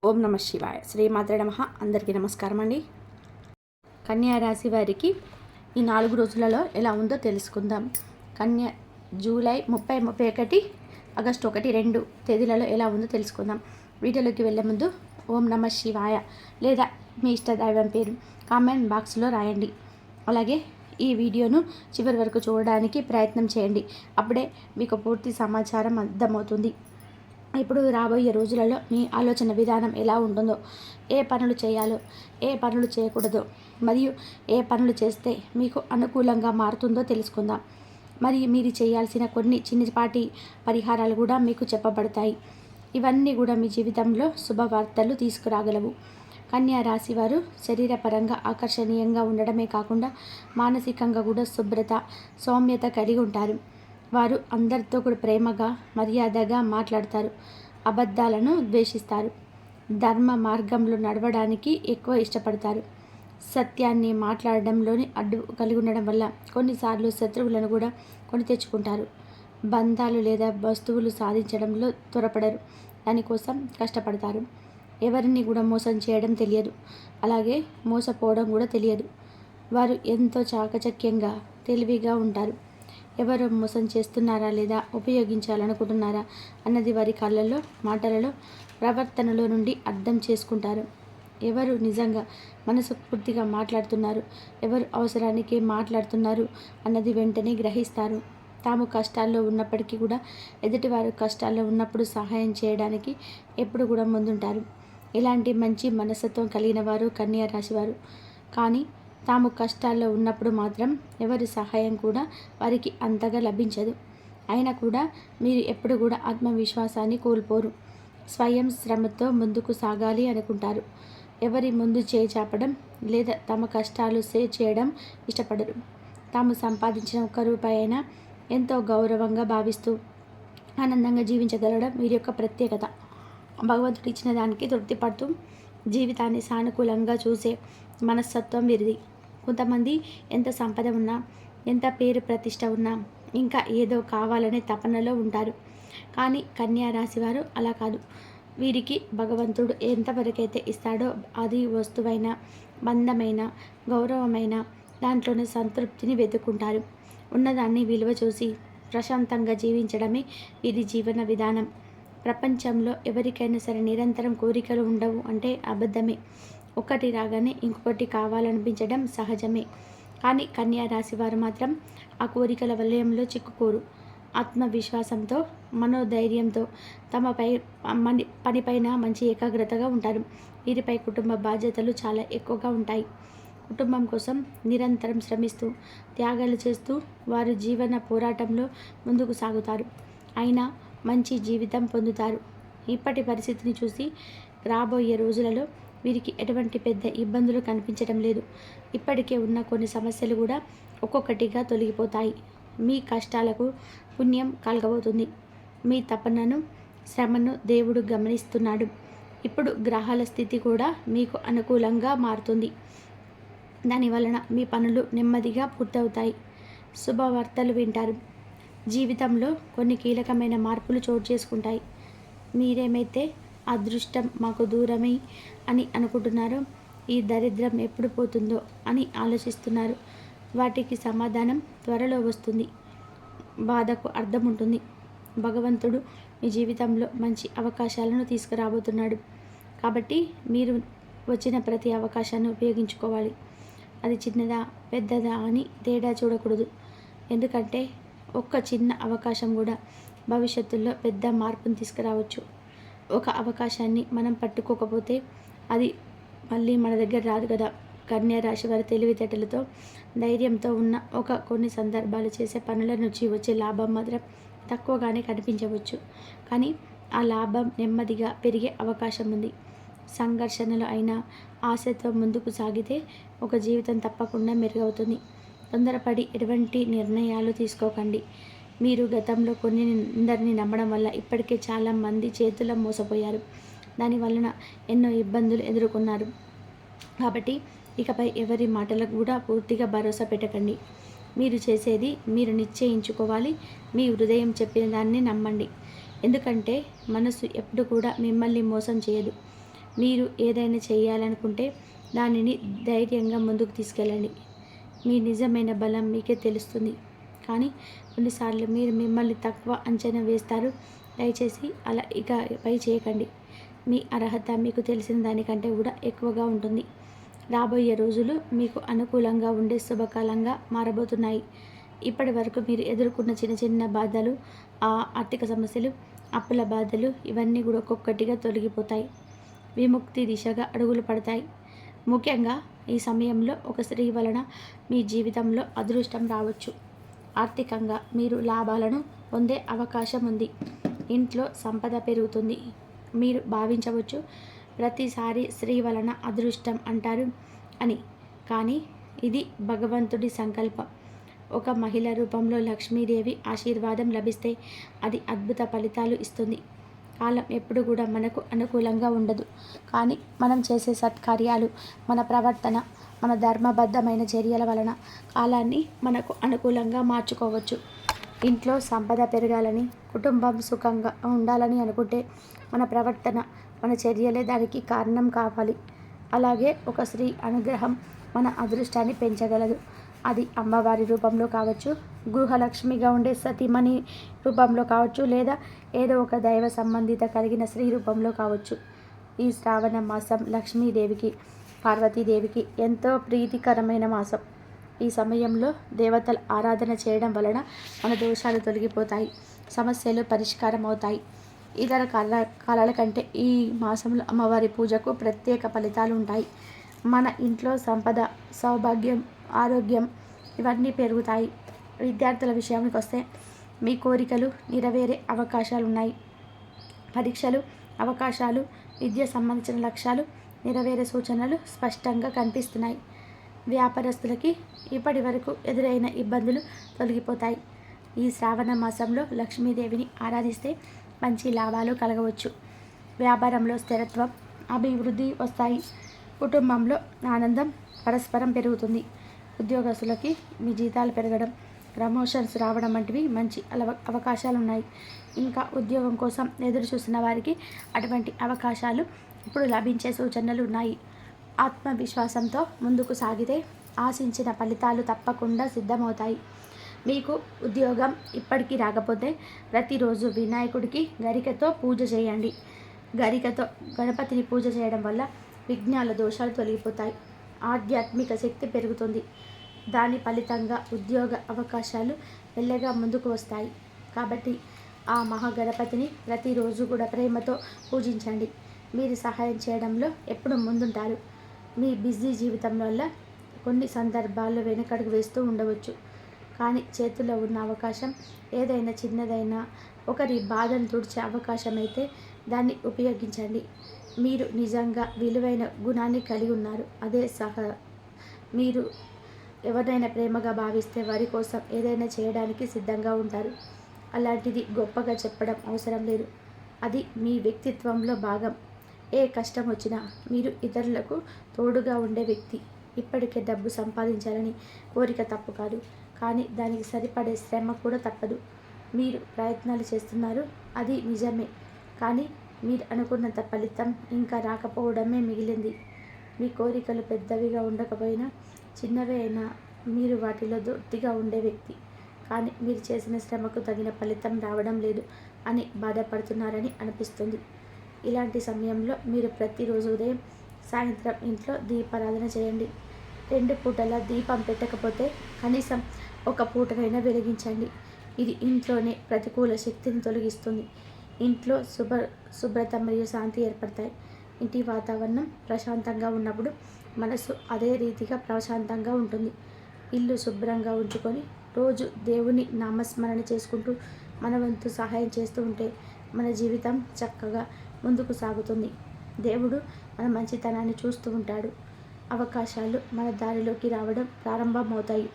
ఓం నమ శివాయ. శ్రీమాత్రే నమః. అందరికీ నమస్కారం అండి. కన్యా రాశి వారికి ఈ 4 రోజులలో ఎలా ఉందో తెలుసుకుందాం. కన్య జూలై 30, 31, ఆగస్టు 1, 2 తేదీలలో ఎలా ఉందో తెలుసుకుందాం. వీడియోలోకి వెళ్ళే ముందు ఓం నమ శివాయ లేదా మీ ఇష్ట దైవం పేరు కామెంట్ బాక్స్లో రాయండి. అలాగే ఈ వీడియోను చివరి వరకు చూడడానికి ప్రయత్నం చేయండి. అప్పుడే మీకు పూర్తి సమాచారం అర్థమవుతుంది. ఇప్పుడు రాబోయే రోజులలో మీ ఆలోచన విధానం ఎలా ఉంటుందో, ఏ పనులు చేయాలో, ఏ పనులు చేయకూడదో, మరియు ఏ పనులు చేస్తే మీకు అనుకూలంగా మారుతుందో తెలుసుకుందాం. మరియు మీరు చేయాల్సిన కొన్ని చిన్నపాటి పరిహారాలు కూడా మీకు చెప్పబడతాయి. ఇవన్నీ కూడా మీ జీవితంలో శుభవార్తలు తీసుకురాగలవు. కన్యా రాశి వారు శరీరపరంగా ఆకర్షణీయంగా ఉండడమే కాకుండా మానసికంగా కూడా శుభ్రత, సౌమ్యత కలిగి ఉంటారు. వారు అందరితో కూడా ప్రేమగా, మర్యాదగా మాట్లాడతారు. అబద్ధాలను ద్వేషిస్తారు. ధర్మ మార్గంలో నడవడానికి ఎక్కువ ఇష్టపడతారు. సత్యాన్ని మాట్లాడడంలోని అడ్డు కలిగి ఉండడం వల్ల కొన్నిసార్లు శత్రువులను కూడా కొని తెచ్చుకుంటారు. బంధాలు లేదా వస్తువులు సాధించడంలో త్వరపడరు. దానికోసం కష్టపడతారు. ఎవరిని కూడా మోసం చేయడం తెలియదు. అలాగే మోసపోవడం కూడా తెలియదు. వారు ఎంతో చాకచక్యంగా, తెలివిగా ఉంటారు. ఎవరు మోసం చేస్తున్నారా లేదా ఉపయోగించాలనుకుంటున్నారా అన్నది వారి కళ్ళల్లో, మాటలలో, ప్రవర్తనలో నుండి అర్థం చేసుకుంటారు. ఎవరు నిజంగా మనస్ఫూర్తిగా మాట్లాడుతున్నారు, ఎవరు అవసరానికి మాట్లాడుతున్నారు అన్నది వెంటనే గ్రహిస్తారు. తాము కష్టాల్లో ఉన్నప్పటికీ కూడా ఎదుటివారు కష్టాల్లో ఉన్నప్పుడు సహాయం చేయడానికి ఎప్పుడు కూడా ముందుంటారు. ఇలాంటి మంచి మనస్తత్వం కలిగిన వారు కన్యా రాశివారు. కానీ తాము కష్టాల్లో ఉన్నప్పుడు మాత్రం ఎవరి సహాయం కూడా వారికి అంతగా లభించదు. అయినా కూడా మీరు ఎప్పుడు కూడా ఆత్మవిశ్వాసాన్ని కోల్పోరు. స్వయం శ్రమతో ముందుకు సాగాలి అనుకుంటారు. ఎవరి ముందు చేయి చాపడం లేదా తమ కష్టాలు షేర్ చేయడం ఇష్టపడరు. తాము సంపాదించిన 1 రూపాయి అయినా ఎంతో గౌరవంగా భావిస్తూ ఆనందంగా జీవించగలగడం వీరి యొక్క ప్రత్యేకత. భగవంతుడు ఇచ్చిన దానికి తృప్తి పడుతూ జీవితాన్ని సానుకూలంగా చూసే మనస్తత్వం వీరిది. కొంతమంది ఎంత సంపద ఉన్నా, ఎంత పేరు ప్రతిష్ట ఉన్నా ఇంకా ఏదో కావాలనే తపనలో ఉంటారు. కానీ కన్యా రాశి వారు అలా కాదు. వీరికి భగవంతుడు ఎంతవరకైతే ఇస్తాడో అది వస్తువైన, బంధమైన, గౌరవమైన దాంట్లోనే సంతృప్తిని వెతుక్కుంటారు. ఉన్నదాన్ని విలువ చూసి ప్రశాంతంగా జీవించడమే వీరి జీవన విధానం. ప్రపంచంలో ఎవరికైనా సరే నిరంతరం కోరికలు ఉండవు అంటే అబద్ధమే. ఒకటి రాగానే ఇంకొకటి కావాలనిపించడం సహజమే. కానీ కన్యా రాశి వారు మాత్రం ఆ కోరికల వలయంలో చిక్కుకోరు. ఆత్మవిశ్వాసంతో, మనోధైర్యంతో పనిపైన మంచి ఏకాగ్రతగా ఉంటారు. వీరిపై కుటుంబ బాధ్యతలు చాలా ఎక్కువగా ఉంటాయి. కుటుంబం కోసం నిరంతరం శ్రమిస్తూ, త్యాగాలు చేస్తూ వారు జీవన పోరాటంలో ముందుకు సాగుతారు. అయినా మంచి జీవితం పొందుతారు. ఇప్పటి పరిస్థితిని చూసి రాబోయే రోజులలో వీరికి ఎటువంటి పెద్ద ఇబ్బందులు కనిపించడం లేదు. ఇప్పటికే ఉన్న కొన్ని సమస్యలు కూడా ఒక్కొక్కటిగా తొలగిపోతాయి. మీ కష్టాలకు పుణ్యం కలగబోతుంది. మీ తపనను, శ్రమను దేవుడు గమనిస్తున్నాడు. ఇప్పుడు గ్రహాల స్థితి కూడా మీకు అనుకూలంగా మారుతుంది. దానివలన మీ పనులు నెమ్మదిగా పూర్తవుతాయి. శుభవార్తలు వింటారు. జీవితంలో కొన్ని కీలకమైన మార్పులు చోటు చేసుకుంటాయి. మీరేమైతే అదృష్టం మాకు దూరమై అని అనుకుంటున్నారో, ఈ దరిద్రం ఎప్పుడు పోతుందో అని ఆలోచిస్తున్నారు. వాటికి సమాధానం త్వరలో వస్తుంది. బాధకు అర్థం ఉంటుంది. భగవంతుడు మీ జీవితంలో మంచి అవకాశాలను తీసుకురాబోతున్నాడు. కాబట్టి మీరు వచ్చిన ప్రతి అవకాశాన్ని ఉపయోగించుకోవాలి. అది చిన్నదా, పెద్దదా అని తేడా చూడకూడదు. ఎందుకంటే ఒక్క చిన్న అవకాశం కూడా భవిష్యత్తులో పెద్ద మార్పును తీసుకురావచ్చు. ఒక అవకాశాన్ని మనం పట్టుకోకపోతే అది మళ్ళీ మన దగ్గర రాదు కదా. కన్యా రాశి వారి తెలివితేటలతో, ధైర్యంతో ఉన్న కొన్ని సందర్భాలు చేసే పనుల నుంచి వచ్చే లాభం మాత్రం తక్కువగానే కనిపించవచ్చు. కానీ ఆ లాభం నెమ్మదిగా పెరిగే అవకాశం ఉంది. సంఘర్షణలు అయినా ఆశతో ముందుకు సాగితే ఒక జీవితం తప్పకుండా మెరుగవుతుంది. తొందరపడి ఎటువంటి నిర్ణయాలు తీసుకోకండి. మీరు గతంలో కొందరిని నమ్మడం వల్ల ఇప్పటికే చాలామంది చేతుల్లో మోసపోయారు. దానివలన ఎన్నో ఇబ్బందులు ఎదుర్కొన్నారు. కాబట్టి ఇకపై ఎవరి మాటలకు కూడా పూర్తిగా భరోసా పెట్టకండి. మీరు చేసేది మీరు నిశ్చయించుకోవాలి. మీ హృదయం చెప్పిన దాన్ని నమ్మండి. ఎందుకంటే మనసు ఎప్పుడు కూడా మిమ్మల్ని మోసం చేయదు. మీరు ఏదైనా చేయాలనుకుంటే దానిని ధైర్యంగా ముందుకు తీసుకెళ్ళండి. మీ నిజమైన బలం మీకే తెలుస్తుంది. కానీ కొన్నిసార్లు మీరు మిమ్మల్ని తక్కువ అంచనా వేస్తారు. దయచేసి అలా ఇకపై చేయకండి. మీ అర్హత మీకు తెలిసిన దానికంటే కూడా ఎక్కువగా ఉంటుంది. రాబోయే రోజులు మీకు అనుకూలంగా ఉండే శుభకాలంగా మారబోతున్నాయి. ఇప్పటి వరకు మీరు ఎదుర్కొన్న చిన్న చిన్న బాధలు, ఆర్థిక సమస్యలు, అప్పుల బాధలు ఇవన్నీ కూడా ఒక్కొక్కటిగా తొలగిపోతాయి. విముక్తి దిశగా అడుగులు పడతాయి. ముఖ్యంగా ఈ సమయంలో ఒక స్త్రీ వలన మీ జీవితంలో అదృష్టం రావచ్చు. ఆర్థికంగా మీరు లాభాలను పొందే అవకాశం ఉంది. ఇంట్లో సంపద పెరుగుతుంది. మీరు భావించవచ్చు, ప్రతిసారి స్త్రీ వలన అదృష్టం అంటారు అని. కానీ ఇది భగవంతుడి సంకల్పం. ఒక మహిళ రూపంలో లక్ష్మీదేవి ఆశీర్వాదం లభిస్తే అది అద్భుత ఫలితాలు ఇస్తుంది. కాలం ఎప్పుడు కూడా మనకు అనుకూలంగా ఉండదు. కానీ మనం చేసే సత్కార్యాలు, మన ప్రవర్తన, మన ధర్మబద్ధమైన చర్యల వలన కాలాన్ని మనకు అనుకూలంగా మార్చుకోవచ్చు. ఇంట్లో సంపద పెరగాలని, కుటుంబం సుఖంగా ఉండాలని అనుకుంటే మన ప్రవర్తన, మన చర్యలే దానికి కారణం కావాలి. అలాగే ఒక స్త్రీ అనుగ్రహం మన అదృష్టాన్ని పెంచగలదు. అది అమ్మవారి రూపంలో కావచ్చు, గృహలక్ష్మిగా ఉండే సతీమణి రూపంలో కావచ్చు, లేదా ఏదో ఒక దైవ సంబంధిత కలిగిన స్త్రీ రూపంలో కావచ్చు. ఈ శ్రావణ మాసం లక్ష్మీదేవికి, పార్వతీదేవికి ఎంతో ప్రీతికరమైన మాసం. ఈ సమయంలో దేవతల ఆరాధన చేయడం వలన మన దోషాలు తొలగిపోతాయి, సమస్యలు పరిష్కారం అవుతాయి. ఇతర కాలాల కంటే ఈ మాసంలో అమ్మవారి పూజకు ప్రత్యేక ఫలితాలు ఉంటాయి. మన ఇంట్లో సంపద, సౌభాగ్యం, ఆరోగ్యం ఇవన్నీ పెరుగుతాయి. విద్యార్థుల విషయానికి వస్తే మీ కోరికలు నెరవేరే అవకాశాలు ఉన్నాయి. పరీక్షలు, అవకాశాలు, విద్య సంబంధించిన లక్ష్యాలు నెరవేరే సూచనలు స్పష్టంగా కనిపిస్తున్నాయి. వ్యాపారస్తులకి ఇప్పటి వరకు ఎదురైన ఇబ్బందులు తొలగిపోతాయి. ఈ శ్రావణ మాసంలో లక్ష్మీదేవిని ఆరాధిస్తే మంచి లాభాలు కలగవచ్చు. వ్యాపారంలో స్థిరత్వం, అభివృద్ధి వస్తాయి. కుటుంబంలో ఆనందం పరస్పరం పెరుగుతుంది. ఉద్యోగస్తులకి మీ జీతాలు పెరగడం, ప్రమోషన్స్ రావడం వంటివి మంచి అవకాశాలు ఉన్నాయి. ఇంకా ఉద్యోగం కోసం ఎదురు చూస్తున్న వారికి అటువంటి అవకాశాలు ఇప్పుడు లభించే సూచనలు ఉన్నాయి. ఆత్మవిశ్వాసంతో ముందుకు సాగితే ఆశించిన ఫలితాలు తప్పకుండా సిద్ధమవుతాయి. మీకు ఉద్యోగం ఇప్పటికీ రాకపోతే ప్రతిరోజు వినాయకుడికి గరికతో పూజ చేయండి. గరికతో గణపతిని పూజ చేయడం వల్ల విఘ్నాల దోషాలు తొలగిపోతాయి. ఆధ్యాత్మిక శక్తి పెరుగుతుంది. దాని ఫలితంగా ఉద్యోగ అవకాశాలు మెల్లగా ముందుకు వస్తాయి. కాబట్టి ఆ మహాగణపతిని ప్రతిరోజు కూడా ప్రేమతో పూజించండి. మీరు సహాయం చేయడంలో ఎప్పుడు ముందుంటారు. మీ బిజీ జీవితం వల్ల కొన్ని సందర్భాల్లో వెనకడుగు వేస్తూ ఉండవచ్చు. కానీ చేతిలో ఉన్న అవకాశం ఏదైనా చిన్నదైనా ఒకరి బాధను తుడిచే అవకాశం అయితే దాన్ని ఉపయోగించండి. మీరు నిజంగా విలువైన గుణాన్ని కలిగి ఉన్నారు. అదే మీరు ఎవరినైనా ప్రేమగా భావిస్తే వారి కోసం ఏదైనా చేయడానికి సిద్ధంగా ఉంటారు. అలాంటిది గొప్పగా చెప్పడం అవసరం లేదు. అది మీ వ్యక్తిత్వంలో భాగం. ఏ కష్టం వచ్చినా మీరు ఇతరులకు తోడుగా ఉండే వ్యక్తి. ఇప్పటికే డబ్బు సంపాదించాలని కోరిక తప్పు కాదు, కానీ దానికి సరిపడే శ్రమ కూడా తప్పదు. మీరు ప్రయత్నాలు చేస్తున్నారు, అది నిజమే. కానీ మీరు అనుకున్నంత ఫలితం ఇంకా రాకపోవడమే మిగిలింది. మీ కోరికలు పెద్దవిగా ఉండకపోయినా, చిన్నవే అయినా మీరు వాటిలో దృప్తిగా ఉండే వ్యక్తి. కానీ మీరు చేసిన శ్రమకు తగిన ఫలితం రావడం లేదు అని బాధపడుతున్నారని అనిపిస్తుంది. ఇలాంటి సమయంలో మీరు ప్రతిరోజు ఉదయం, సాయంత్రం ఇంట్లో దీపారాధన చేయండి. 2 పూటల దీపం పెట్టకపోతే కనీసం ఒక పూటనైనా వెలిగించండి. ఇది ఇంట్లోనే ప్రతికూల శక్తిని తొలగిస్తుంది. ఇంట్లో శుభ్రత మరియు శాంతి ఏర్పడతాయి. ఇంటి వాతావరణం ప్రశాంతంగా ఉన్నప్పుడు మనసు అదే రీతిగా ప్రశాంతంగా ఉంటుంది. ఇల్లు శుభ్రంగా ఉంచుకొని రోజు దేవుని నామస్మరణ చేసుకుంటూ మన వంతు సహాయం చేస్తూ ఉంటే మన జీవితం చక్కగా ముందుకు సాగుతుంది. దేవుడు మన మంచితనాన్ని చూస్తూ ఉంటాడు. అవకాశాలు మన దారిలోకి రావడం ప్రారంభమవుతాయి.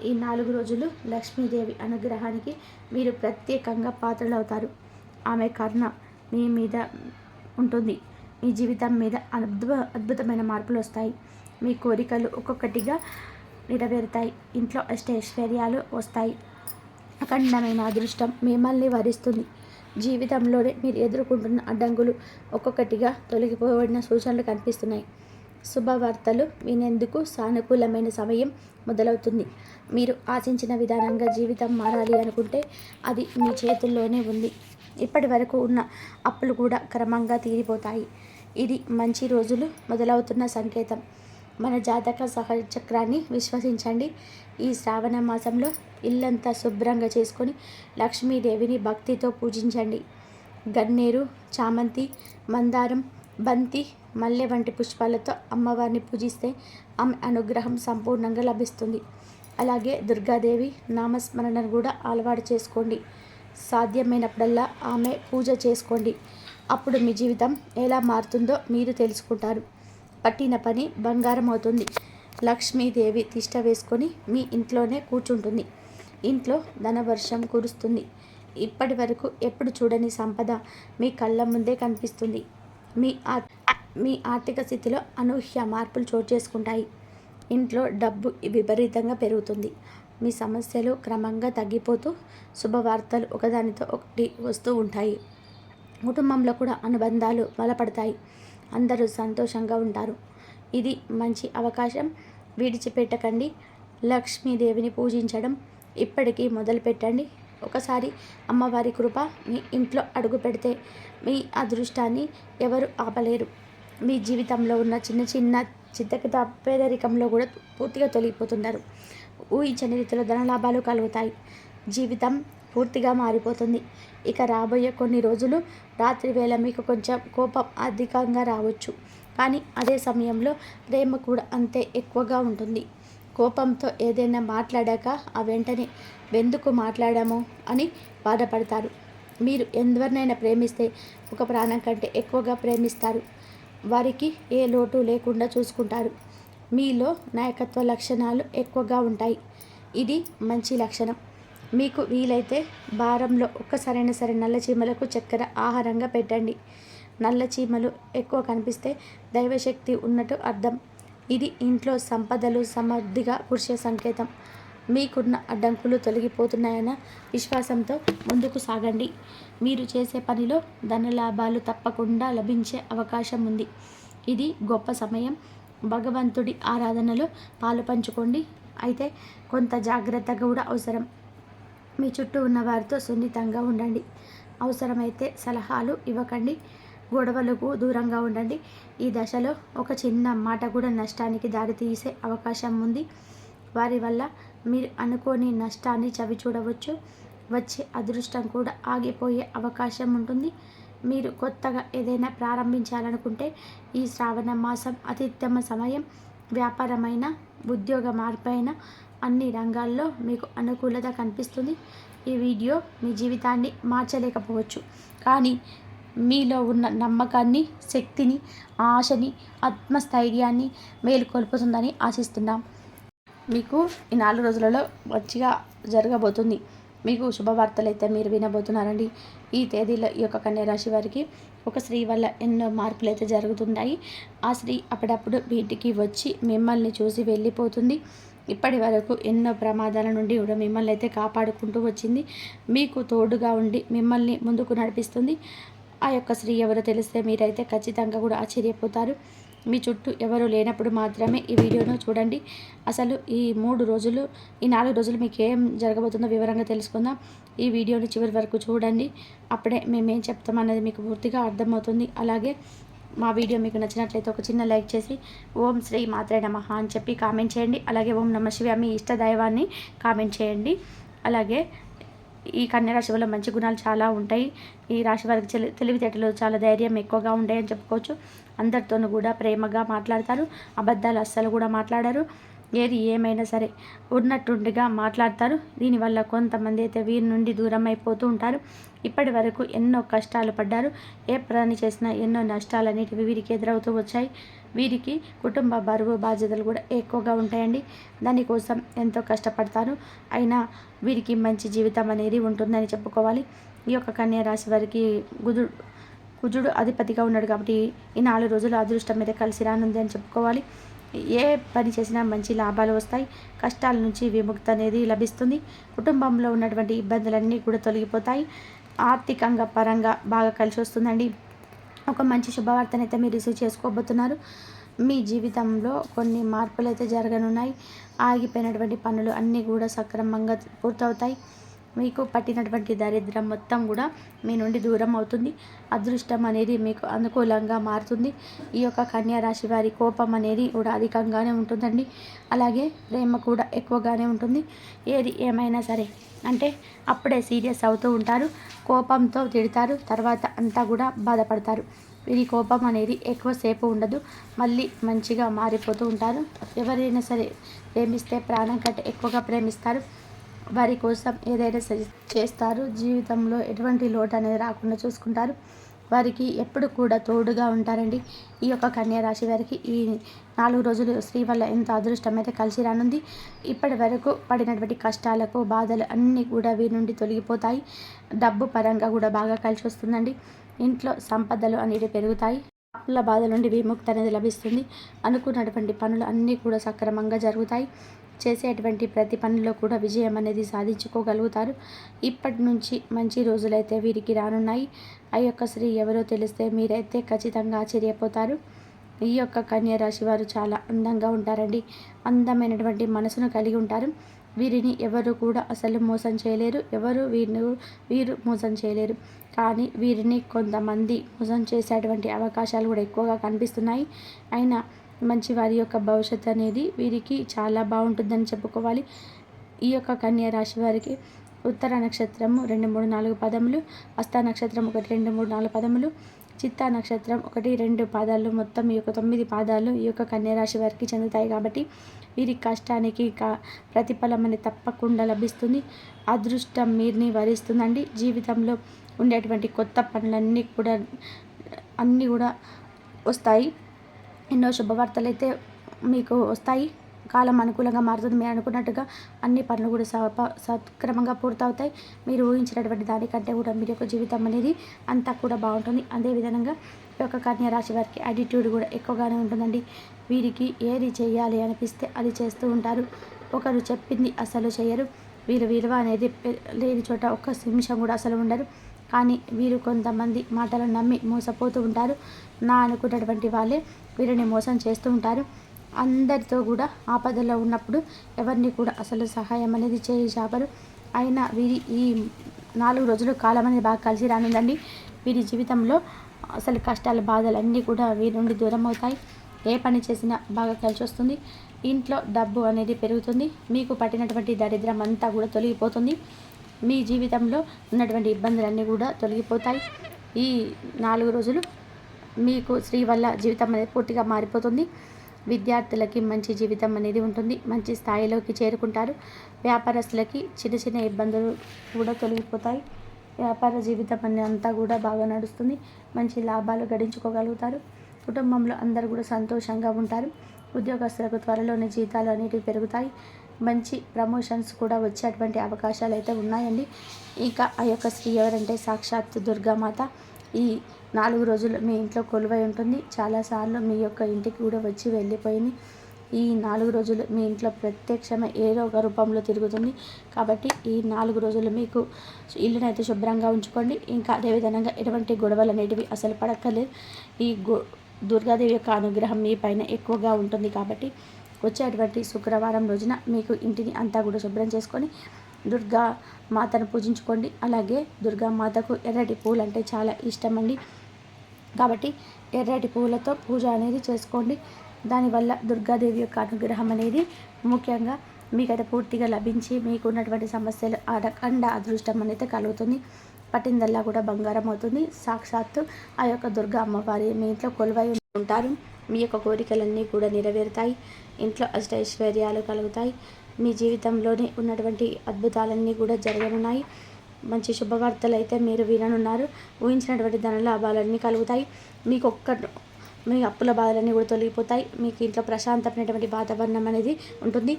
ఈ 4 రోజులు లక్ష్మీదేవి అనుగ్రహానికి మీరు ప్రత్యేకంగా పాత్రలవుతారు. ఆమె కరుణ మీ మీద ఉంటుంది. మీ జీవితం మీద అద్భుతమైన మార్పులు వస్తాయి. మీ కోరికలు ఒక్కొక్కటిగా నెరవేరుతాయి. ఇంట్లో అష్టైశ్వర్యాలు వస్తాయి. అఖండమైన అదృష్టం మిమ్మల్ని వరిస్తుంది. జీవితంలోనే మీరు ఎదుర్కొంటున్న అడ్డంకులు ఒక్కొక్కటిగా తొలగిపోబడిన సూచనలు కనిపిస్తున్నాయి. శుభవార్తలు వినేందుకు సానుకూలమైన సమయం మొదలవుతుంది. మీరు ఆశించిన విధానంగా జీవితం మారాలి అనుకుంటే అది మీ చేతుల్లోనే ఉంది. ఇప్పటి వరకు ఉన్న అప్పులు కూడా క్రమంగా తీరిపోతాయి. ఇది మంచి రోజులు మొదలవుతున్న సంకేతం. మన జాతక సహచక్రాన్ని విశ్వసించండి. ఈ శ్రావణ మాసంలో ఇల్లంతా శుభ్రంగా చేసుకొని లక్ష్మీదేవిని భక్తితో పూజించండి. గన్నేరు, చామంతి, మందారం, బంతి, మల్లె వంటి పుష్పాలతో అమ్మవారిని పూజిస్తే ఆమె అనుగ్రహం సంపూర్ణంగా లభిస్తుంది. అలాగే దుర్గాదేవి నామస్మరణను కూడా అలవాటు చేసుకోండి. సాధ్యమైనప్పుడల్లా ఆమె పూజ చేసుకోండి. అప్పుడు మీ జీవితం ఎలా మారుతుందో మీరు తెలుసుకుంటారు. పట్టిన పని బంగారం అవుతుంది. లక్ష్మీదేవి తిష్ట వేసుకొని మీ ఇంట్లోనే కూర్చుంటుంది. ఇంట్లో ధనవర్షం కురుస్తుంది. ఇప్పటి వరకు ఎప్పుడు చూడని సంపద మీ కళ్ళ ముందే కనిపిస్తుంది. మీ ఆర్థిక స్థితిలో అనూహ్య మార్పులు చోటు చేసుకుంటాయి. ఇంట్లో డబ్బు విపరీతంగా పెరుగుతుంది. మీ సమస్యలు క్రమంగా తగ్గిపోతూ శుభవార్తలు ఒకదానితో ఒకటి వస్తూ ఉంటాయి. కుటుంబంలో కూడా అనుబంధాలు బలపడతాయి. అందరూ సంతోషంగా ఉంటారు. ఇది మంచి అవకాశం, విడిచిపెట్టకండి. లక్ష్మీదేవిని పూజించడం ఇప్పటికీ మొదలుపెట్టండి. ఒకసారి అమ్మవారి కృప మీ ఇంట్లో అడుగు పెడితే మీ అదృష్టాన్ని ఎవరు ఆపలేరు. మీ జీవితంలో ఉన్న చిన్న చిన్న చిత్తకిత పేదరికంలో కూడా పూర్తిగా తొలగిపోతున్నారు. ఊహించని రీతిలో ధనలాభాలు కలుగుతాయి. జీవితం పూర్తిగా మారిపోతుంది. ఇక రాబోయే కొన్ని రోజులు రాత్రి వేళ మీకు కొంచెం కోపం అధికంగా రావచ్చు. కానీ అదే సమయంలో ప్రేమ కూడా అంతే ఎక్కువగా ఉంటుంది. కోపంతో ఏదైనా మాట్లాడాక ఆ వెంటనే ఎందుకు మాట్లాడామో అని బాధపడతారు. మీరు ఎవరినైనా ప్రేమిస్తే ఒక ప్రాణం కంటే ఎక్కువగా ప్రేమిస్తారు. వారికి ఏ లోటు లేకుండా చూసుకుంటారు. మీలో నాయకత్వ లక్షణాలు ఎక్కువగా ఉంటాయి. ఇది మంచి లక్షణం. మీకు వీలైతే వారంలో ఒక్కసారైనా సరే నల్ల చీమలకు చక్కెర ఆహారంగా పెట్టండి. నల్ల చీమలు ఎక్కువ కనిపిస్తే దైవశక్తి ఉన్నట్టు అర్థం. ఇది ఇంట్లో సంపదలు సమృద్ధిగా కురిసే సంకేతం. మీకున్న అడ్డంకులు తొలగిపోతున్నాయన్న విశ్వాసంతో ముందుకు సాగండి. మీరు చేసే పనిలో ధనలాభాలు తప్పకుండా లభించే అవకాశం ఉంది. ఇది గొప్ప సమయం. భగవంతుడి ఆరాధనలో పాలు పంచుకోండి. అయితే కొంత జాగ్రత్త కూడా అవసరం. మీ చుట్టూ ఉన్న వారితో సున్నితంగా ఉండండి. అవసరమైతే సలహాలు ఇవ్వకండి. గొడవలకు దూరంగా ఉండండి. ఈ దశలో ఒక చిన్న మాట కూడా నష్టానికి దారితీసే అవకాశం ఉంది. వారి వల్ల మీరు అనుకోని నష్టాన్ని చవి చూడవచ్చు. వచ్చే అదృష్టం కూడా ఆగిపోయే అవకాశం ఉంటుంది. మీరు కొత్తగా ఏదైనా ప్రారంభించాలనుకుంటే ఈ శ్రావణ మాసం అత్యుత్తమ సమయం. వ్యాపారమైన, ఉద్యోగ మార్పైన అన్ని రంగాల్లో మీకు అనుకూలత కనిపిస్తుంది. ఈ వీడియో మీ జీవితాన్ని మార్చలేకపోవచ్చు, కానీ మీలో ఉన్న నమ్మకాన్ని, శక్తిని, ఆశని, ఆత్మస్థైర్యాన్ని మేలుకొల్పుతుందని ఆశిస్తున్నాం. మీకు ఈ 4 రోజులలో మంచిగా జరగబోతుంది. మీకు శుభవార్తలు అయితే మీరు వినబోతున్నారండి. ఈ తేదీలో ఈ యొక్క కన్యా రాశి వారికి ఒక స్త్రీ వల్ల ఎన్నో మార్పులు అయితే జరుగుతున్నాయి. ఆ స్త్రీ అప్పుడప్పుడు వీటికి వచ్చి మిమ్మల్ని చూసి వెళ్ళిపోతుంది. ఇప్పటి వరకు ఎన్నో ప్రమాదాల నుండి కూడా మిమ్మల్ని అయితే కాపాడుకుంటూ వచ్చింది. మీకు తోడుగా ఉండి మిమ్మల్ని ముందుకు నడిపిస్తుంది. ఆ యొక్క స్త్రీ ఎవరో తెలిస్తే మీరైతే ఖచ్చితంగా కూడా ఆశ్చర్యపోతారు. మీ చుట్టూ ఎవరు లేనప్పుడు మాత్రమే ఈ వీడియోను చూడండి. అసలు ఈ 4 రోజులు మీకు ఏం జరగబోతుందో వివరంగా తెలుసుకుందాం. ఈ వీడియోని చివరి వరకు చూడండి. అప్పుడే మేమేం చెప్తామన్నది మీకు పూర్తిగా అర్థమవుతుంది. అలాగే మా వీడియో మీకు నచ్చినట్లయితే ఒక చిన్న లైక్ చేసి ఓం శ్రీ మాత్రే నమః అని చెప్పి కామెంట్ చేయండి. అలాగే ఓం నమ శివాయ మీ ఇష్ట దైవాన్ని కామెంట్ చేయండి. అలాగే ఈ కన్యా రాశి వల్ల మంచి గుణాలు చాలా ఉంటాయి. ఈ రాశి వారికి తెలివితేటలు, చాలా ధైర్యం ఎక్కువగా ఉంటాయని చెప్పుకోవచ్చు. అందరితోనూ కూడా ప్రేమగా మాట్లాడతారు. అబద్ధాలు అస్సలు కూడా మాట్లాడరు. ఏది ఏమైనా సరే ఉన్నట్టుండిగా మాట్లాడతారు. దీనివల్ల కొంతమంది అయితే వీరి నుండి దూరం అయిపోతూ ఉంటారు. ఇప్పటి వరకు ఎన్నో కష్టాలు పడ్డారు. ఏ పని చేసినా ఎన్నో నష్టాలు అనేటివి వీరికి ఎదురవుతూ వచ్చాయి. వీరికి కుటుంబ బరువు బాధ్యతలు కూడా ఎక్కువగా ఉంటాయండి. దానికోసం ఎంతో కష్టపడతారు. అయినా వీరికి మంచి జీవితం అనేది ఉంటుందని చెప్పుకోవాలి. ఈ యొక్క కన్యా రాశి వారికి కుజుడు అధిపతిగా ఉన్నాడు కాబట్టి ఈ 4 రోజులు అదృష్టం మీద కలిసి రానుంది అని చెప్పుకోవాలి. ఏ పని చేసినా మంచి లాభాలు వస్తాయి. కష్టాల నుంచి విముక్తి అనేది లభిస్తుంది. కుటుంబంలో ఉన్నటువంటి ఇబ్బందులన్నీ కూడా తొలగిపోతాయి. ఆర్థికంగా పరంగా బాగా కలిసి వస్తుందండి. ఒక మంచి శుభవార్తనైతే మీరు రిసీవ్ చేసుకోబోతున్నారు. మీ జీవితంలో కొన్ని మార్పులైతే జరగనున్నాయి. ఆగిపోయినటువంటి పనులు అన్నీ కూడా సక్రమంగా పూర్తవుతాయి. మీకు పట్టినటువంటి దరిద్రం మొత్తం కూడా మీ నుండి దూరం అవుతుంది. అదృష్టం అనేది మీకు అనుకూలంగా మారుతుంది. ఈ యొక్క కన్యా రాశి వారి కోపం అనేది కూడా అధికంగానే ఉంటుందండి. అలాగే ప్రేమ కూడా ఎక్కువగానే ఉంటుంది. ఏది ఏమైనా సరే అంటే అప్పుడే సీరియస్ అవుతూ ఉంటారు. కోపంతో తిడతారు, తర్వాత అంతా కూడా బాధపడతారు. వీరి కోపం అనేది ఎక్కువసేపు ఉండదు, మళ్ళీ మంచిగా మారిపోతూ ఉంటారు. ఎవరైనా సరే ప్రేమిస్తే ప్రాణం కంటే ఎక్కువగా ప్రేమిస్తారు. వారి కోసం ఏదైనా సరే చేస్తారు. జీవితంలో ఎటువంటి లోటు అనేది రాకుండా చూసుకుంటారు. వారికి ఎప్పుడు కూడా తోడుగా ఉంటారండి. ఈ యొక్క కన్యా రాశి వారికి ఈ 4 రోజులు స్త్రీ వల్ల ఎంతో అదృష్టం అయితే కలిసి రానుంది. ఇప్పటి వరకు పడినటువంటి కష్టాలకు బాధలు అన్నీ కూడా వీరి నుండి తొలగిపోతాయి. డబ్బు పరంగా కూడా బాగా కలిసి వస్తుందండి. ఇంట్లో సంపదలు అనేవి పెరుగుతాయి. అప్పుల బాధ నుండి విముక్తి అనేది లభిస్తుంది. అనుకున్నటువంటి పనులు అన్నీ కూడా సక్రమంగా జరుగుతాయి. చేసేటువంటి ప్రతి పనిలో కూడా విజయం అనేది సాధించుకోగలుగుతారు. ఇప్పటి నుంచి మంచి రోజులైతే వీరికి రానున్నాయి. ఆ యొక్క స్త్రీ ఎవరో తెలిస్తే మీరైతే ఖచ్చితంగా ఆశ్చర్యపోతారు. ఈ యొక్క కన్యా రాశి వారు చాలా అందంగా ఉంటారండి. అందమైనటువంటి మనసును కలిగి ఉంటారు. వీరిని ఎవరు కూడా అసలు మోసం చేయలేరు. ఎవరు వీరు మోసం చేయలేరు. కానీ వీరిని కొంతమంది మోసం చేసేటువంటి అవకాశాలు కూడా ఎక్కువగా కనిపిస్తున్నాయి. అయినా మంచి వారి యొక్క భవిష్యత్తు అనేది వీరికి చాలా బాగుంటుందని చెప్పుకోవాలి. ఈ యొక్క కన్యా రాశి వారికి ఉత్తర నక్షత్రము 2, 3, 4 పదములు, హస్త నక్షత్రం 1, 2, 3, 4 పదములు, చిత్తా నక్షత్రం 1, 2 పాదాలు, మొత్తం ఈ యొక్క 9 పాదాలు ఈ యొక్క కన్యా రాశి వారికి చెందుతాయి. కాబట్టి వీరి కష్టానికి ప్రతిఫలం అనేది తప్పకుండా లభిస్తుంది. అదృష్టం మీరిని వరిస్తుందండి. జీవితంలో ఉండేటువంటి కొత్త పనులన్నీ కూడా వస్తాయి. ఎన్నో శుభవార్తలు అయితే మీకు వస్తాయి. కాలం అనుకూలంగా మారుతుంది. మీరు అనుకున్నట్టుగా అన్ని పనులు కూడా సక్రమంగా పూర్తవుతాయి. మీరు ఊహించినటువంటి దానికంటే కూడా మీరు యొక్క జీవితం అనేది అంతా కూడా బాగుంటుంది. అదేవిధంగా ఈ యొక్క కన్యా రాశి వారికి యాటిట్యూడ్ కూడా ఎక్కువగానే ఉంటుందండి. వీరికి ఏది చేయాలి అనిపిస్తే అది చేస్తూ ఉంటారు. ఒకరు చెప్పింది అసలు చేయరు. వీరు విలువ అనేది లేని చోట ఒక్క నిమిషం కూడా అసలు ఉండరు. కానీ వీరు కొంతమంది మాటలను నమ్మి మోసపోతూ ఉంటారు. అనుకున్నటువంటి వాళ్ళే వీరిని మోసం చేస్తూ ఉంటారు. అందరితో కూడా ఆపదలో ఉన్నప్పుడు ఎవరిని కూడా అసలు సహాయం అనేది చేపరు. అయినా వీరి ఈ 4 రోజులు కాలం అనేది బాగా కలిసి రానుందండి. వీరి జీవితంలో అసలు కష్టాలు బాధలు అన్నీ కూడా వీరి నుండి దూరం అవుతాయి. ఏ పని చేసినా బాగా కలిసి వస్తుంది. ఇంట్లో డబ్బు అనేది పెరుగుతుంది. మీకు పట్టినటువంటి దరిద్రం అంతా కూడా తొలగిపోతుంది. మీ జీవితంలో ఉన్నటువంటి ఇబ్బందులన్నీ కూడా తొలగిపోతాయి. ఈ 4 రోజులు మీకు స్త్రీ వల్ల జీవితం అనేది పూర్తిగా మారిపోతుంది. విద్యార్థులకి మంచి జీవితం అనేది ఉంటుంది. మంచి స్థాయిలోకి చేరుకుంటారు. వ్యాపారస్తులకి చిన్న చిన్న ఇబ్బందులు కూడా తొలగిపోతాయి. వ్యాపార జీవితం అనేది అంతా కూడా బాగా నడుస్తుంది. మంచి లాభాలు గడించుకోగలుగుతారు. కుటుంబంలో అందరూ కూడా సంతోషంగా ఉంటారు. ఉద్యోగస్తులకు త్వరలోనే జీతాలు అనేవి పెరుగుతాయి. మంచి ప్రమోషన్స్ కూడా వచ్చేటువంటి అవకాశాలు అయితే ఉన్నాయండి. ఇక ఆ యొక్క స్త్రీ ఎవరంటే సాక్షాత్ దుర్గామాత ఈ 4 రోజులు మీ ఇంట్లో కొలువై ఉంటుంది. చాలాసార్లు మీ యొక్క ఇంటికి కూడా వచ్చి వెళ్ళిపోయింది. ఈ 4 రోజులు మీ ఇంట్లో ప్రత్యక్షమే ఏదో ఒక రూపంలో తిరుగుతుంది. కాబట్టి ఈ 4 రోజులు మీకు ఇల్లునైతే శుభ్రంగా ఉంచుకోండి. ఇంకా అదేవిధంగా ఎటువంటి గొడవలు అనేటివి అసలు పడక్కర్లేదు. ఈ దుర్గాదేవి యొక్క అనుగ్రహం మీ పైన ఎక్కువగా ఉంటుంది. కాబట్టి వచ్చేటువంటి శుక్రవారం రోజున మీకు ఇంటిని అంతా కూడా శుభ్రం చేసుకొని దుర్గా మాతను పూజించుకోండి. అలాగే దుర్గా మాతకు ఎర్రటి పూలు అంటే చాలా ఇష్టం అండి. కాబట్టి ఎర్రటి పూలతో పూజ అనేది చేసుకోండి. దానివల్ల దుర్గాదేవి యొక్క అనుగ్రహం అనేది ముఖ్యంగా మీకైతే పూర్తిగా లభించి మీకు ఉన్నటువంటి సమస్యలు అఖండ అదృష్టం అనేది కలుగుతుంది. పట్టిందల్లా కూడా బంగారం అవుతుంది. సాక్షాత్తు ఆ యొక్క దుర్గా అమ్మవారి మీ ఇంట్లో కొలువై ఉంటారు. మీ యొక్క కోరికలన్నీ కూడా నెరవేరుతాయి. ఇంట్లో అష్టైశ్వర్యాలు కలుగుతాయి. మీ జీవితంలోనే ఉన్నటువంటి అద్భుతాలన్నీ కూడా జరగనున్నాయి. మంచి శుభవార్తలు అయితే మీరు విననున్నారు. ఊహించినటువంటి ధన లాభాలన్నీ కలుగుతాయి. మీ అప్పుల బాధలన్నీ కూడా తొలగిపోతాయి. మీకు ఇంట్లో ప్రశాంతమైనటువంటి వాతావరణం అనేది ఉంటుంది.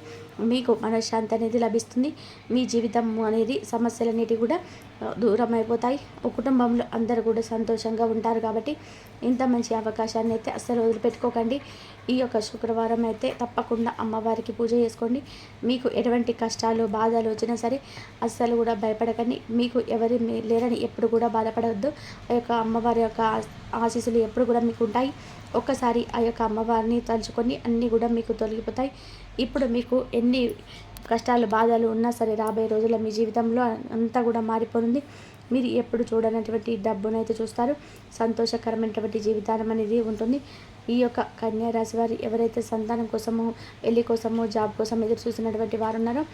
మీకు మనశ్శాంతి అనేది లభిస్తుంది. మీ జీవితం అనేది సమస్యలన్నిటి కూడా దూరం అయిపోతాయి. ఒక కుటుంబంలో అందరూ కూడా సంతోషంగా ఉంటారు. కాబట్టి ఇంత మంచి అవకాశాన్ని అయితే అస్సలు వదిలిపెట్టుకోకండి. ఈ యొక్క శుక్రవారం అయితే తప్పకుండా అమ్మవారికి పూజ చేసుకోండి. మీకు ఎటువంటి కష్టాలు బాధలు వచ్చినా సరే అస్సలు కూడా భయపడకండి. మీకు ఎవరి లేరని ఎప్పుడు కూడా బాధపడవద్దు. ఆ యొక్క అమ్మవారి యొక్క ఆశీస్సులు ఎప్పుడు కూడా మీకు ఉంటాయి. ఒక్కసారి ఆ యొక్క అమ్మవారిని తలుచుకొని అన్నీ కూడా మీకు తొలగిపోతాయి. ఇప్పుడు మీకు ఎన్ని కష్టాలు బాధలు ఉన్నా సరే రాబోయే రోజుల్లో మీ జీవితంలో అంతా కూడా మారిపోతుంది. మీరు ఎప్పుడు చూడనటువంటి డబ్బునైతే చూస్తారు. సంతోషకరమైనటువంటి జీవితానం అనేది ఉంటుంది. ఈ యొక్క కన్యా రాశి వారు ఎవరైతే సంతానం కోసమో పెళ్లి కోసమో జాబ్ కోసం ఎదురు చూస్తున్నటువంటి వారు ఉన్నారో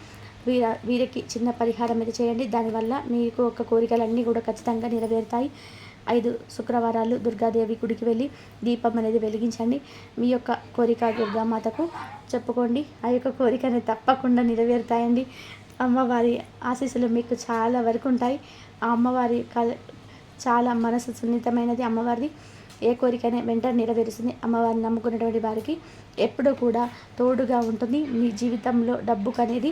వీరికి చిన్న పరిహారం అయితే చేయండి. దానివల్ల మీకు ఒక కోరికలన్నీ కూడా ఖచ్చితంగా నెరవేరుతాయి. 5 శుక్రవారాలు దుర్గాదేవి గుడికి వెళ్ళి దీపం అనేది వెలిగించండి. మీ యొక్క కోరిక దుర్గామాతకు చెప్పుకోండి. ఆ యొక్క కోరికను తప్పకుండా నెరవేరుతాయండి. అమ్మవారి ఆశీస్సులు మీకు చాలా వరకు ఉంటాయి. ఆ అమ్మవారి చాలా మనసు సున్నితమైనది అమ్మవారిది. ఏ కోరికైనా వెంటనే నెరవేరుస్తుంది. అమ్మవారిని నమ్ముకున్నటువంటి వారికి ఎప్పుడూ కూడా తోడుగా ఉంటుంది. మీ జీవితంలో డబ్బుకు అనేది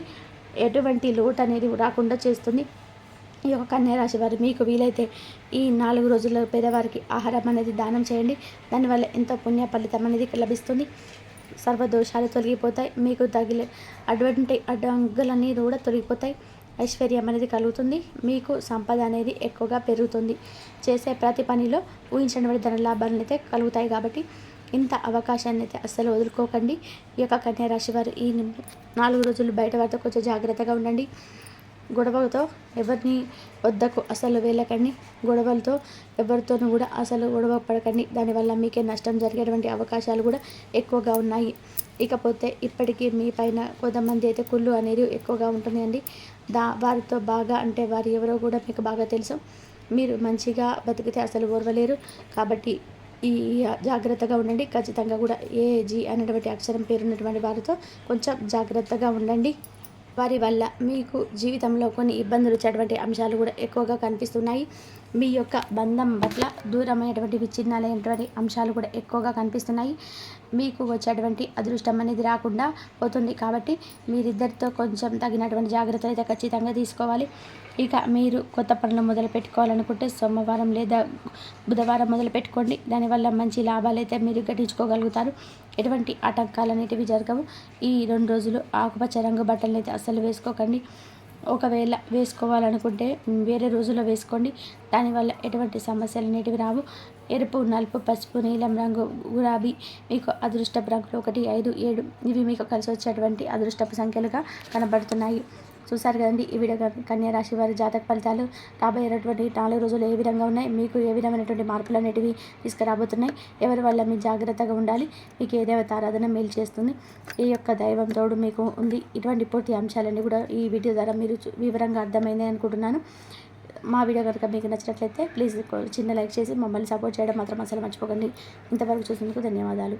ఎటువంటి లోటు అనేది రాకుండా చేస్తుంది. ఈ యొక్క కన్యా రాశి వారు మీకు వీలైతే ఈ 4 రోజుల్లో పేదవారికి ఆహారం అనేది దానం చేయండి. దానివల్ల ఎంతో పుణ్య ఫలితం అనేది లభిస్తుంది. సర్వదోషాలు తొలగిపోతాయి. మీకు తగిలే అడ్డంకులన్నీ కూడా తొలగిపోతాయి. ఐశ్వర్యం అనేది కలుగుతుంది. మీకు సంపద అనేది ఎక్కువగా పెరుగుతుంది. చేసే ప్రతి పనిలో ఊహించినటువంటి ధన లాభాలను అయితే కలుగుతాయి. కాబట్టి ఇంత అవకాశాన్ని అయితే అస్సలు వదులుకోకండి. ఈ యొక్క కన్యా రాశి వారు ఈ 4 రోజులు బయట వారితో కొంచెం జాగ్రత్తగా ఉండండి. గొడవలతో ఎవరిని వద్దకు అసలు వెళ్ళకండి. గొడవలతో ఎవరితోనూ కూడా అసలు గొడవ పడకండి. దానివల్ల మీకే నష్టం జరిగేటువంటి అవకాశాలు కూడా ఎక్కువగా ఉన్నాయి. ఇకపోతే ఇప్పటికీ మీ పైన కొంతమంది అయితే కుళ్ళు అనేది ఎక్కువగా ఉంటుందండి. వారితో బాగా అంటే వారు ఎవరో కూడా మీకు బాగా తెలుసు. మీరు మంచిగా బతికితే అసలు ఓర్వలేరు. కాబట్టి ఈ జాగ్రత్తగా ఉండండి. ఖచ్చితంగా కూడా ఏజీ అనేటువంటి అక్షరం పేరున్నటువంటి వారితో కొంచెం జాగ్రత్తగా ఉండండి. వారి వల్ల మీకు జీవితంలో కొన్ని ఇబ్బందులు వచ్చేటువంటి అంశాలు కూడా ఎక్కువగా కనిపిస్తున్నాయి. మీ యొక్క బంధం పట్ల దూరమైనటువంటి విచ్ఛిన్నాలైనటువంటి అంశాలు కూడా ఎక్కువగా కనిపిస్తున్నాయి. మీకు వచ్చేటువంటి అదృష్టం అనేది రాకుండా పోతుంది. కాబట్టి మీరిద్దరితో కొంచెం తగినటువంటి జాగ్రత్తలు అయితే ఖచ్చితంగా తీసుకోవాలి. ఇక మీరు కొత్త పనులు మొదలు పెట్టుకోవాలనుకుంటే సోమవారం లేదా బుధవారం మొదలు పెట్టుకోండి. దానివల్ల మంచి లాభాలు అయితే మీరు గట్టించుకోగలుగుతారు. ఎటువంటి ఆటంకాలు అనేటివి జరగవు. ఈ 2 రోజులు ఆకుపచ్చ రంగు బట్టలు అయితే అస్సలు వేసుకోకండి. ఒకవేళ వేసుకోవాలనుకుంటే వేరే రోజుల్లో వేసుకోండి. దానివల్ల ఎటువంటి సమస్యలు అనేటివి రావు. ఎరుపు, నలుపు, పసుపు, నీలం రంగు, గులాబీ మీకు అదృష్టపు రంగులు 1, 5, 7 ఇవి మీకు కలిసి వచ్చేటువంటి అదృష్టపు సంఖ్యలుగా కనబడుతున్నాయి. చూసారు కదండి ఈ వీడియో. కన్యా రాశి వారి జాతక ఫలితాలు రాబోయేటువంటి 4 రోజులు ఏ విధంగా ఉన్నాయి, మీకు ఏ విధమైనటువంటి మార్పులు అనేటివి తీసుకురాబోతున్నాయి, ఎవరి వల్ల మీరు జాగ్రత్తగా ఉండాలి, మీకు ఏ దేవత ఆరాధన మేలు చేస్తుంది, ఈ యొక్క దైవం తోడు మీకు ఉంది, ఇటువంటి పూర్తి అంశాలన్నీ కూడా ఈ వీడియో ద్వారా మీరు వివరంగా అర్థమైంది అనుకుంటున్నాను. మా వీడియో కనుక మీకు నచ్చినట్లయితే ప్లీజ్ చిన్న లైక్ చేసి మమ్మల్ని సపోర్ట్ చేయడం మాత్రం అసలు మర్చిపోకండి. ఇంతవరకు చూసినందుకు ధన్యవాదాలు.